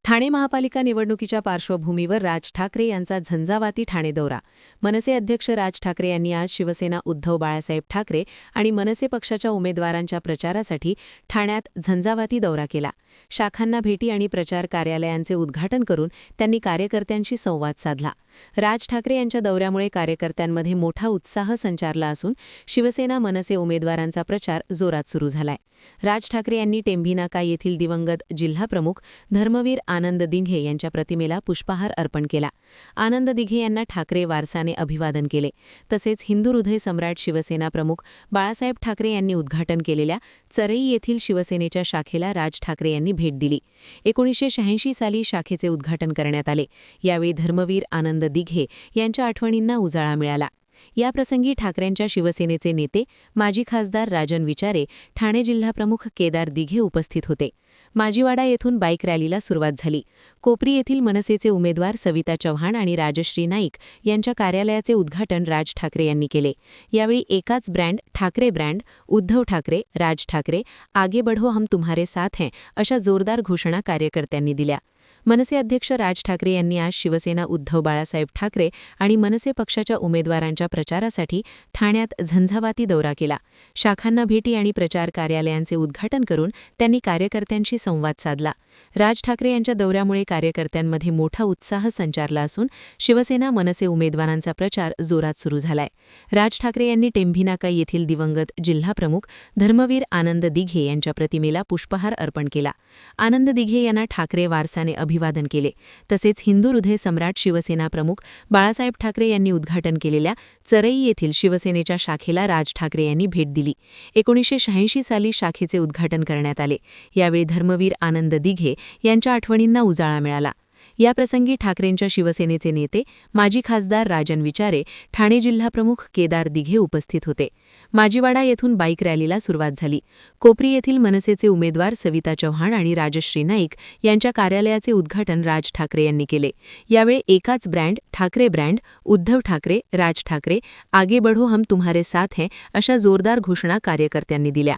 ठाणे महापालिका निवडणुकीच्या पार्श्वभूमीवर राज ठाकरे यांचा झंझावाती ठाणे दौरा। मनसे अध्यक्ष राज ठाकरे यांनी आज शिवसेना उद्धव बाळासाहेब ठाकरे आणि मनसे पक्षाच्या उमेदवारांच्या प्रचारासाठी ठाण्यात झंझावाती दौरा केला। शाखांना भेटी आणि प्रचार कार्यालयांचे उद्घाटन करून त्यांनी कार्यकर्त्यांशी संवाद साधला। राज ठाकरे यांच्या दौऱ्यामुळे कार्यकर्त्यांमध्ये मोठा उत्साह संचारला असून शिवसेना मनसे उमेदवारांचा प्रचार जोरात सुरू झालाय। राज ठाकरे यांनी टेंभीनाका येथील दिवंगत जिल्हाप्रमुख धर्मवीर आनंद दिघे यांच्या प्रतिमेला पुष्पहार अर्पण केला। आनंद दिघे यांना ठाकरे वारसाने अभिवादन केले। तसेच हिंदू हृदय सम्राट शिवसेना प्रमुख बाळासाहेब ठाकरे यांनी उद्घाटन केलेल्या चरई येथील शिवसेनेच्या शाखेला राज ठाकरे यांनी भेट दिली। 1986 साली शाखेचे उद्घाटन करण्यात आले। यावेळी धर्मवीर आनंद दिघे यांच्या आठवणींना उजाळा मिळाला। याप्रसंगी ठाकरेंच्या शिवसेनेचे नेते माजी खासदार राजन विचारे, ठाणे जिल्हाप्रमुख केदार दिघे उपस्थित होते। माजीवाडा येथून बाईक रॅलीला सुरुवात झाली। कोपरी येथील मनसेचे उमेदवार सविता चव्हाण आणि राजश्री नाईक यांच्या कार्यालयाचे उद्घाटन राज ठाकरे यांनी केले। यावेळी एकाच ब्रँड ठाकरे ब्रँड, उद्धव ठाकरे, राज ठाकरे, आगे बढ़ो हम तुम्हारे साथ हैं अशा जोरदार घोषणा कार्यकर्त्यांनी दिल्या। मनसे अध्यक्ष राज ठाकरे यांनी आज शिवसेना उद्धव बाळासाहेब ठाकरे आणि मनसे पक्षाच्या उमेदवारांच्या प्रचारासाठी ठाण्यात झंझावाती दौरा केला। शाखांना भेटी आणि प्रचार कार्यालयांचे उद्घाटन करून त्यांनी कार्यकर्त्यांशी संवाद साधला। राज ठाकरे यांच्या दौऱ्यामुळे कार्यकर्त्यांमध्ये मोठा उत्साह संचारला असून शिवसेना मनसे उमेदवारांचा प्रचार जोरात सुरू झालाय। राज ठाकरे यांनी टेंभीनाका येथील दिवंगत जिल्हाप्रमुख धर्मवीर आनंद दिघे यांच्या प्रतिमेला पुष्पहार अर्पण केला। आनंद दिघे यांना ठाकरे वारसाने अभिवादन केले। तसेच हिंदू हृदय सम्राट शिवसेना प्रमुख बाळासाहेब ठाकरे यांनी उद्घाटन केलेल्या चरई येथील शिवसेनेच्या शाखेला राज ठाकरे यांनी भेट दिली। 1986 साली शाखेचे उद्घाटन करण्यात आले। यावेळी धर्मवीर आनंद दिघे यांच्या आठवणींना उजाळा मिळाला। याप्रसंगी ठाकरेंच्या शिवसेनेचे नेते माजी खासदार राजन विचारे, ठाणे जिल्हाप्रमुख केदार दिघे उपस्थित होते। माजीवाडा येथून बाईक रॅलीला सुरुवात झाली। कोपरी येथील मनसेचे उमेदवार सविता चव्हाण आणि राजश्री नाईक यांच्या कार्यालयाचे उद्घाटन राज ठाकरे यांनी केले। यावेळी एकाच ब्रँड ठाकरे ब्रँड, उद्धव ठाकरे, राज ठाकरे, आगे बढ़ो हम तुम्हारे साथ हैं अशा जोरदार घोषणा कार्यकर्त्यांनी दिल्या।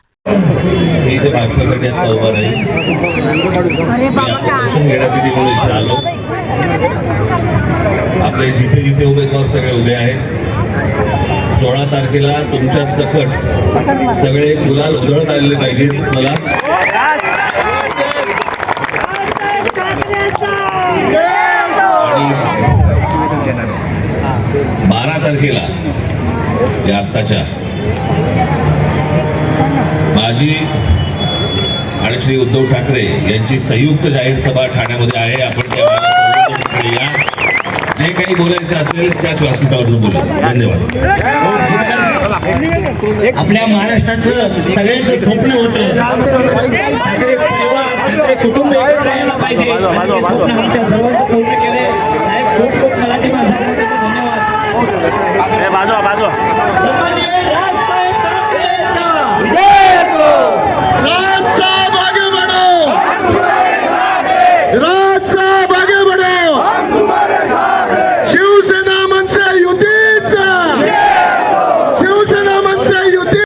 आपले जिथे जिथे उमेदवार सगळे उभे आहेत, 16 तारखेला तुमच्या सकट सगळे गुलाल उधळत आलेले पाहिजेत। मला आणि 12 तारखेला या आत्ताच्या माजी आणि श्री उद्धव ठाकरे यांची संयुक्त जाहीर सभा ठाण्यामध्ये आहे। आपण त्या जे काही बोलायचं असेल त्याच व्यासपीठावरून बोलू। धन्यवाद। आपल्या महाराष्ट्राचं सगळ्यांचं स्वप्न होतं कुटुंब पाहिजे, स्वप्न आमच्या सर्वांचं पूर्ण केलं।